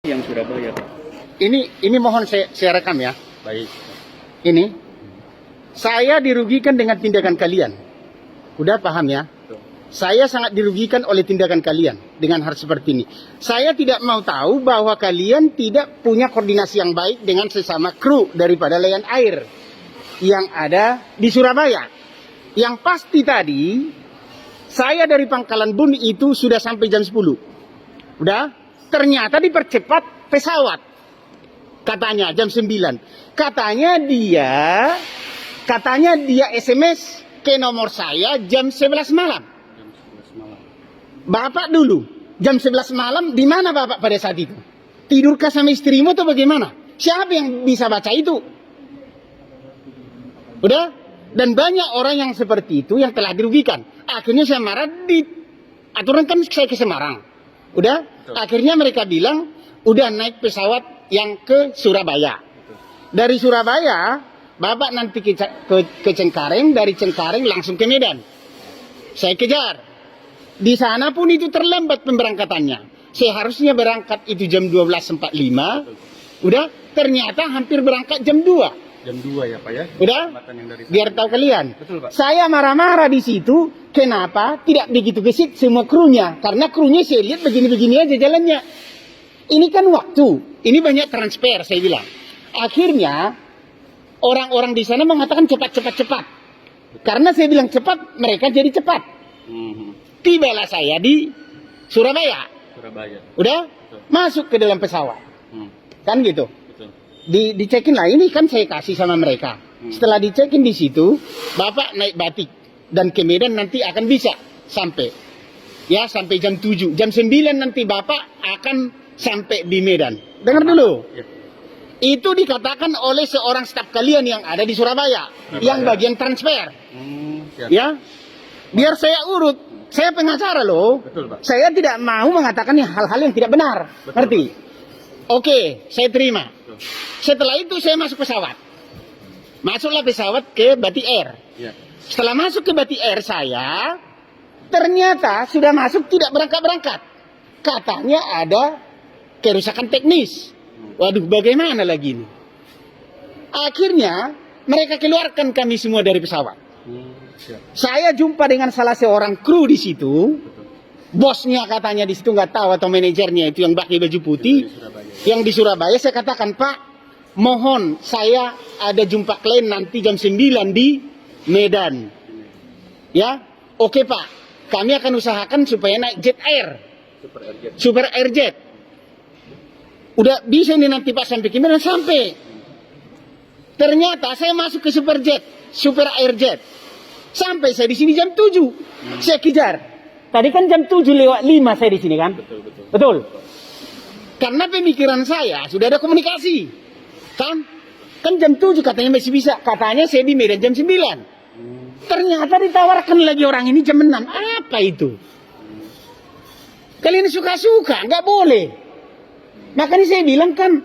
Yang Surabaya, Pak. Ini mohon saya rekam ya. Baik. Ini saya dirugikan dengan tindakan kalian. Udah paham ya? Betul. Saya sangat dirugikan oleh tindakan kalian dengan hal seperti ini. Saya tidak mau tahu bahwa kalian tidak punya koordinasi yang baik dengan sesama kru daripada Lion Air yang ada di Surabaya. Yang pasti tadi saya dari Pangkalan Bun itu sudah sampai jam 10. Udah? Ternyata dipercepat pesawat. Katanya jam 9. Katanya dia SMS ke nomor saya jam 11 malam. Jam 11 malam. Bapak dulu jam 11 malam di mana Bapak pada saat itu? Tidurkah sama istrimu atau bagaimana? Siapa yang bisa baca itu? Udah? Dan banyak orang yang seperti itu yang telah dirugikan. Akhirnya saya marah di aturan kan saya ke Semarang. Udah? Betul. Akhirnya mereka bilang udah naik pesawat yang ke Surabaya. Dari Surabaya, Bapak nanti ke Cengkareng, dari Cengkareng langsung ke Medan. Saya kejar. Di sana pun itu terlambat pemberangkatannya. Seharusnya berangkat itu jam 12.45. Udah? Ternyata hampir berangkat jam 2. Jam 2 ya, Pak ya. Udah? Yang dari Biar tahu kalian. Betul, Pak. Saya marah-marah di situ. Kenapa tidak begitu gesit semua krunya? Karena krunya saya lihat begini-begini aja jalannya. Ini kan waktu. Ini banyak transfer, saya bilang. Akhirnya, orang-orang di sana mengatakan cepat. Karena saya bilang cepat, mereka jadi cepat. Tibalah saya di Surabaya. Udah? Betul. Masuk ke dalam pesawat. Kan gitu. Betul. Dicekin lah, ini kan saya kasih sama mereka. Setelah dicekin di situ, Bapak naik batik. Dan ke Medan nanti akan bisa sampai. Ya, sampai jam 7. Jam 9 nanti Bapak akan sampai di Medan. Dengar dulu. Ya. Itu dikatakan oleh seorang staf kalian yang ada di Surabaya. Yang bagian transfer. Ya. Ya. Biar saya urut. Saya pengacara loh. Betul, Pak. Saya tidak mau mengatakan hal-hal yang tidak benar. Betul, Ngerti? Oke, saya terima. Betul. Setelah itu saya masuk pesawat. Masuklah pesawat ke Batik Air. Ya. Setelah masuk ke Batik Air saya, ternyata sudah masuk tidak berangkat-berangkat. Katanya ada kerusakan teknis. Waduh, bagaimana lagi ini? Akhirnya mereka keluarkan kami semua dari pesawat. Ya. Saya jumpa dengan salah seorang kru di situ. Betul. Bosnya katanya di situ nggak tahu atau manajernya itu yang pakai baju putih. Dari Surabaya. Yang di Surabaya saya katakan, Pak, mohon saya ada jumpa klien nanti jam 9 di Medan. Ya, oke Pak. Kami akan usahakan supaya naik jet air. Super Airjet. Udah bisa ini nanti Pak sampai ke Medan sampai. Ternyata saya masuk ke Super Airjet. Sampai saya di sini jam 7. Saya kejar. Tadi kan jam 7:05 saya di sini kan? Betul. Karena pemikiran saya sudah ada komunikasi. Kan jam 7 katanya masih bisa. Katanya saya di Medan jam 9. Ternyata ditawarkan lagi orang ini jam 6. Apa itu? Kalian suka-suka, nggak boleh. Makanya saya bilang kan,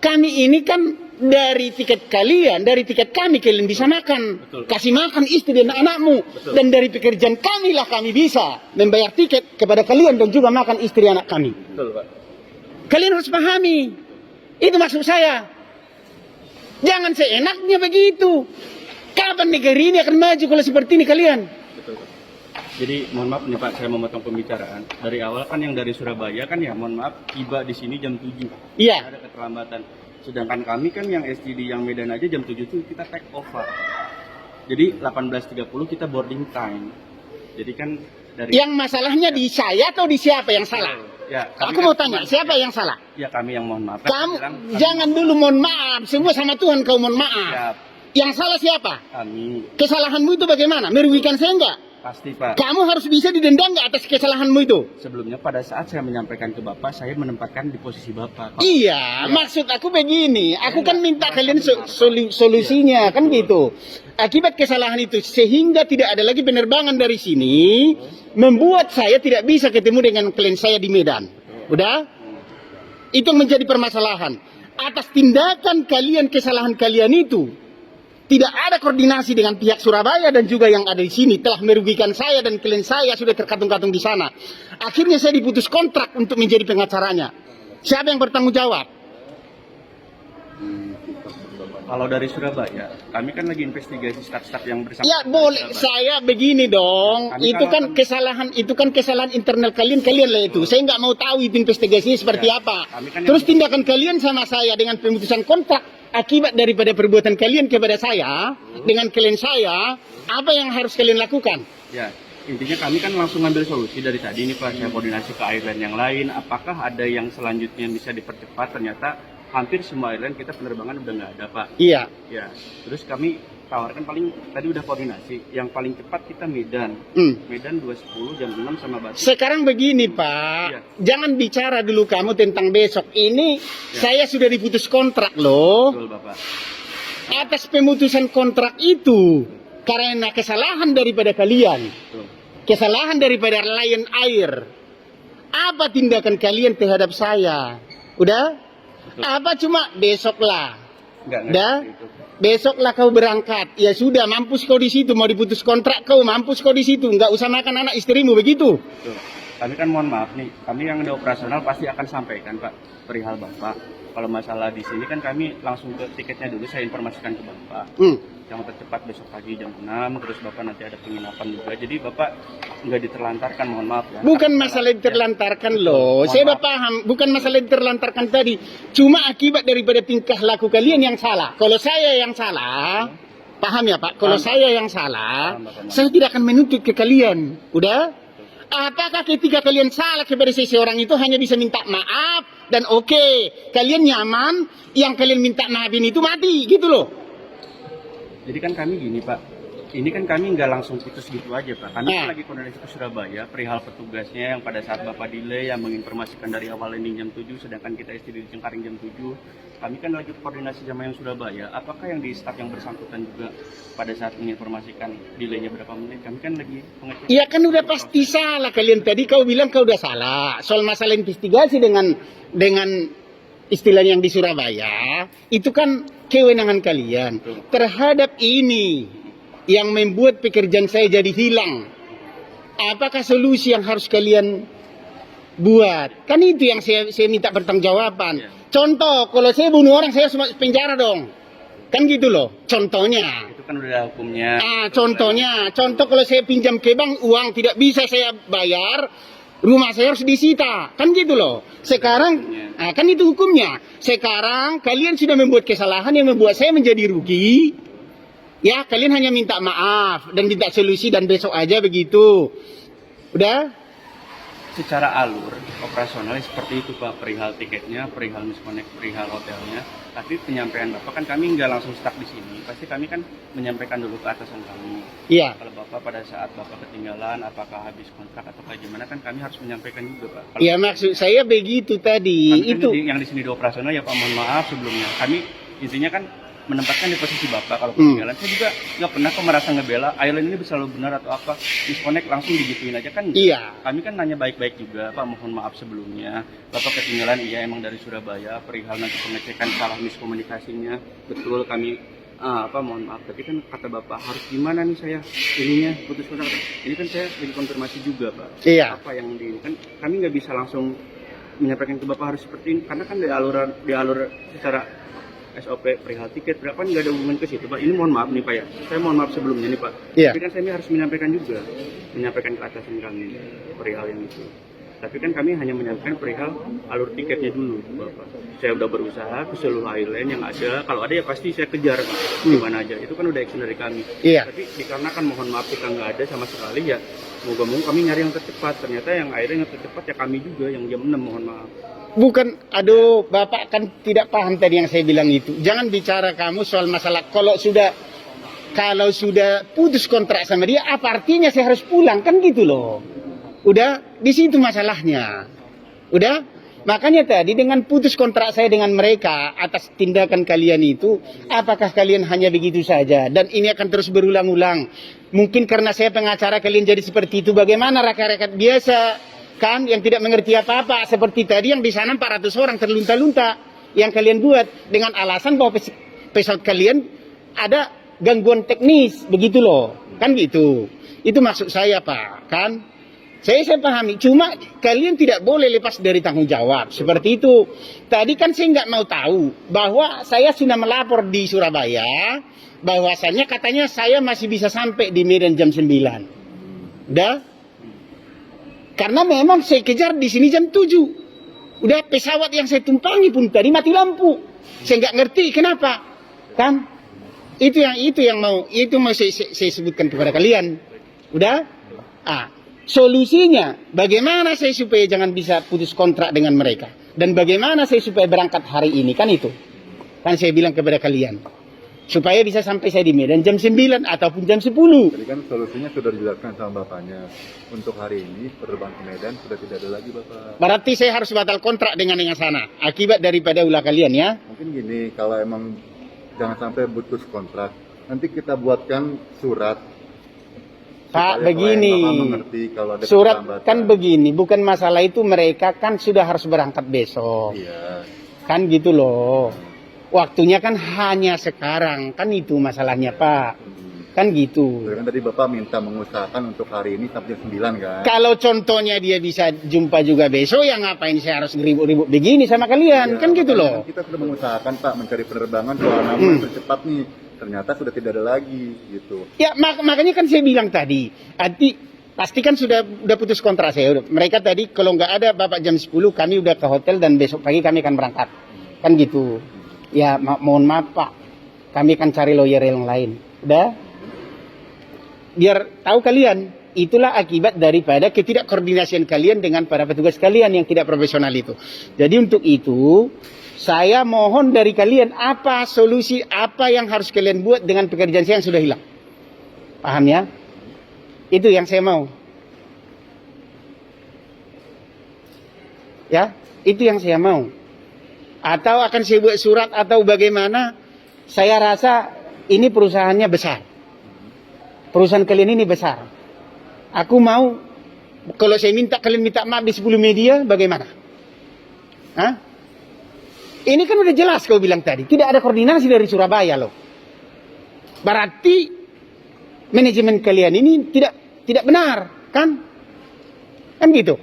kami ini kan dari tiket kalian, dari tiket kami kalian bisa makan. Betul. Kasih makan istri dan anak-anakmu. Betul. Dan dari pekerjaan kami lah kami bisa membayar tiket kepada kalian dan juga makan istri anak kami. Betul, Pak. Kalian harus pahami. Itu maksud saya. Jangan seenaknya begitu. Kapan negara ini akan maju kalau seperti ini kalian? Betul, Pak. Jadi mohon maaf nih Pak, saya memotong pembicaraan. Dari awal kan yang dari Surabaya kan ya mohon maaf tiba di sini jam 7. Iya. Ada keterlambatan. Sedangkan kami kan yang STD yang Medan aja jam 7 itu kita take over. Jadi 18.30 kita boarding time. Jadi kan dari Yang masalahnya di saya atau di siapa yang salah? ya, Aku kami mau kan tanya, cuma- siapa yang salah? Ya kami yang mohon maaf. Kamu Kami jangan dulu mohon maaf. Semua sama Tuhan kau mohon maaf. siap. Yang salah siapa? Kami Kesalahanmu itu bagaimana? Merugikan saya enggak? pasti Pak. Kamu harus bisa didenda enggak atas kesalahanmu itu? Sebelumnya pada saat saya menyampaikan ke Bapak, saya menempatkan di posisi Bapak. Pak. Iya, maksud aku begini. Aku kan minta kalian solusinya, kan gitu. Akibat kesalahan itu, sehingga tidak ada lagi penerbangan dari sini, membuat saya tidak bisa ketemu dengan klien saya di Medan. Udah? Itu yang menjadi permasalahan. Atas tindakan kalian, kesalahan kalian itu, tidak ada koordinasi dengan pihak Surabaya dan juga yang ada di sini, telah merugikan saya dan klien saya sudah terkatung-katung di sana. Akhirnya saya diputus kontrak untuk menjadi pengacaranya. Siapa yang bertanggung jawab? Kalau dari Surabaya, kami kan lagi investigasi staf-staf yang bersangkutan. Ya boleh, saya begini dong. Kami Itu kan kesalahan internal kalian lah itu. Saya nggak mau tahu itu investigasinya seperti Ya, apa. kami kan Terus yang- tindakan kalian sama saya dengan pemutusan kontrak akibat daripada perbuatan kalian kepada saya dengan klien saya, apa yang harus kalian lakukan? Ya, intinya kami kan langsung ngambil solusi dari tadi nih Pak. Saya koordinasi ke airline yang lain. Apakah ada yang selanjutnya bisa dipercepat? Ternyata hampir semua airline kita penerbangan udah nggak ada Pak. Iya. Ya, terus kami tawarkan paling tadi udah koordinasi. Yang paling cepat kita Medan. Medan 2.10 jam 6 sama Batu. Sekarang begini Pak, Iya. jangan bicara dulu kamu tentang besok. Ini saya sudah diputus kontrak loh. Betul Bapak. Atas pemutusan kontrak itu karena kesalahan daripada kalian, Betul. kesalahan daripada Lion Air. Apa tindakan kalian terhadap saya? Udah? Betul. Apa cuma besoklah? Nggak Dah? seperti itu. Besoklah kau berangkat. Ya sudah, mampus kau di situ. Mau diputus kontrak kau, mampus kau di situ. Nggak usah makan anak istrimu begitu. Betul. Kami kan mohon maaf nih, kami yang ada operasional pasti akan sampaikan Pak perihal Bapak. Kalau masalah di sini kan kami langsung ke tiketnya dulu, saya informasikan ke Bapak. Yang tercepat besok pagi jam 6, terus Bapak nanti ada penginapan juga. Jadi Bapak nggak diterlantarkan, mohon maaf ya. Bukan masalah diterlantarkan loh. Mohon Saya udah maaf. paham. Bukan masalah diterlantarkan tadi. Cuma akibat daripada tingkah laku kalian yang salah. Kalau saya yang salah, paham ya Pak? Kalau Paham, saya yang salah, Paham, Bapak. saya tidak akan menuntut ke kalian. Udah? Apakah ketika kalian salah kepada seseorang itu hanya bisa minta maaf dan oke, kalian nyaman, yang kalian minta maafin itu mati gitu loh. Jadi kan kami gini Pak, ini kan kami nggak langsung putus gitu aja Pak. Kami kan Nah. lagi koordinasi ke Surabaya, perihal petugasnya yang pada saat Bapak delay yang menginformasikan dari awal landing jam 7, sedangkan kita istirahat di Cengkaring jam 7. Kami kan lagi koordinasi sama yang Surabaya, apakah yang di staf yang bersangkutan juga pada saat menginformasikan delaynya berapa menit, kami kan lagi mengecek. Iya kan udah pasti salah kalian tadi. Kau bilang kau udah salah soal masalah investigasi dengan istilah yang di Surabaya. Itu kan kewenangan kalian. Betul. Terhadap ini yang membuat pekerjaan saya jadi hilang. Apakah solusi yang harus kalian buat? Kan itu yang saya minta pertanggungjawaban. Ya. Contoh, kalau saya bunuh orang saya harus penjara dong. Kan gitu loh. Contohnya. Itu kan udah ada hukumnya. Contoh kalau saya pinjam ke bank uang tidak bisa saya bayar, rumah saya harus disita, kan gitu loh. Sekarang, kan itu hukumnya. Sekarang kalian sudah membuat kesalahan yang membuat saya menjadi rugi. Ya, kalian hanya minta maaf dan minta solusi dan besok aja begitu. Udah? Secara alur operasional seperti itu Pak, perihal tiketnya, perihal misconnect, perihal hotelnya. Tapi penyampaian Bapak kan kami nggak langsung stuck di sini. Pasti kami kan menyampaikan dulu ke atasan kami. Iya. Kalau Bapak pada saat Bapak ketinggalan, apakah habis kontrak atau gimana kan kami harus menyampaikan juga Pak. Kalau Ya maksud saya begitu tadi. kami kan Itu. yang di sini di operasional ya Pak, mohon maaf sebelumnya. Kami intinya kan menempatkan di posisi Bapak kalau ketinggalan. Saya juga nggak pernah kok merasa ngebela airline ini selalu benar atau apa, disconnect langsung digituin aja kan. Iya. Kami kan nanya baik-baik juga Pak, mohon maaf sebelumnya. Bapak ketinggalan, iya emang dari Surabaya, perihal nanti pengecekan salah miskomunikasinya. Betul kami mohon maaf, tapi kan kata Bapak harus gimana nih saya ininya putus kontrak. Ini kan saya lagi konfirmasi juga Pak. Iya. Apa yang di kan kami nggak bisa langsung menyampaikan ke Bapak harus seperti ini karena kan di alur secara SOP perihal tiket berapa nggak ada hubungan ke situ Pak. Ini mohon maaf nih Pak ya. Saya mohon maaf sebelumnya nih Pak. Iya. Tapi kan saya harus menyampaikan juga, menyampaikan ke atasan kami perihal yang itu. Tapi kan kami hanya menyampaikan perihal alur tiketnya dulu Bapak. Saya udah berusaha ke seluruh airline yang ada. Kalau ada ya pasti saya kejar Pak. Di mana aja. Itu kan udah action dari kami. Iya. Tapi dikarenakan mohon maaf kita nggak ada sama sekali ya. Moga-moga kami nyari yang tercepat. Ternyata yang airline yang tercepat ya kami juga yang jam 6 mohon maaf. Bukan, aduh, Bapak kan tidak paham tadi yang saya bilang itu. Jangan bicara kamu soal masalah kalau sudah putus kontrak sama dia, apa artinya saya harus pulang kan gitu loh. Udah, di situ masalahnya. Udah, makanya tadi dengan putus kontrak saya dengan mereka atas tindakan kalian itu, apakah kalian hanya begitu saja dan ini akan terus berulang-ulang. Mungkin karena saya pengacara kalian jadi seperti itu. Bagaimana rakyat-rakyat biasa? Kan yang tidak mengerti apa-apa seperti tadi yang di sana 400 orang terlunta-lunta yang kalian buat dengan alasan bahwa pesawat kalian ada gangguan teknis begitu loh, kan gitu. Itu maksud saya Pak, kan Saya pahami, cuma kalian tidak boleh lepas dari tanggung jawab. Seperti itu. Tadi kan saya nggak mau tahu bahwa saya sudah melapor di Surabaya, bahwasannya katanya saya masih bisa sampai di Medan jam 9. Udah? Karena memang saya kejar di sini jam 7. Udah, pesawat yang saya tumpangi pun tadi mati lampu. Saya nggak ngerti kenapa. Kan? Itu yang mau saya sebutkan kepada kalian. Udah? Solusinya, bagaimana saya supaya jangan bisa putus kontrak dengan mereka? Dan bagaimana saya supaya berangkat hari ini? Kan itu. Kan saya bilang kepada kalian. Supaya bisa sampai saya di Medan jam 9 ataupun jam 10. Jadi kan solusinya sudah dijelaskan sama bapaknya. Untuk hari ini penerbangan ke Medan sudah tidak ada lagi bapak. Berarti saya harus batal kontrak dengan sana. Akibat daripada ulah kalian ya. Mungkin gini, kalau emang jangan sampai putus kontrak, nanti kita buatkan surat. Pak, supaya begini, Bapak mengerti kalau ada surat keterlambatan. kan begini, bukan masalah itu, mereka kan sudah harus berangkat besok. Iya. Kan gitu loh. Waktunya kan hanya sekarang, kan itu masalahnya Pak. Kan gitu. Kan tadi Bapak minta mengusahakan untuk hari ini sampai jam 9 kan? Kalau contohnya dia bisa jumpa juga besok, ya ngapain saya harus ribut-ribut begini sama kalian? Ya, Kan gitu makanya loh. Kita sudah mengusahakan Pak mencari penerbangan soal nama tercepat nih. Ternyata sudah tidak ada lagi gitu. Ya makanya kan saya bilang tadi, pasti kan sudah putus kontrak saya. Mereka tadi kalau nggak ada Bapak jam 10 kami udah ke hotel dan besok pagi kami akan berangkat. Kan gitu. Ya mohon maaf Pak, kami akan cari lawyer yang lain. Udah? Biar tahu kalian, itulah akibat daripada ketidakkoordinasian kalian dengan para petugas kalian yang tidak profesional itu. Jadi untuk itu, saya mohon dari kalian apa solusi, apa yang harus kalian buat dengan pekerjaan saya yang sudah hilang. Paham ya? Itu yang saya mau. Ya, itu yang saya mau. Atau akan saya buat surat atau bagaimana, saya rasa ini perusahaannya besar. Perusahaan kalian ini besar. Aku mau, kalau saya minta kalian minta maaf di 10 media, bagaimana? Hah? Ini kan udah jelas kau bilang tadi, tidak ada koordinasi dari Surabaya loh. Berarti manajemen kalian ini tidak benar, kan? Kan gitu.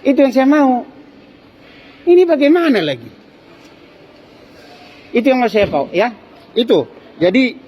Itu yang saya mau. Ini bagaimana lagi? Itu yang mau saya tahu, ya. Itu. Jadi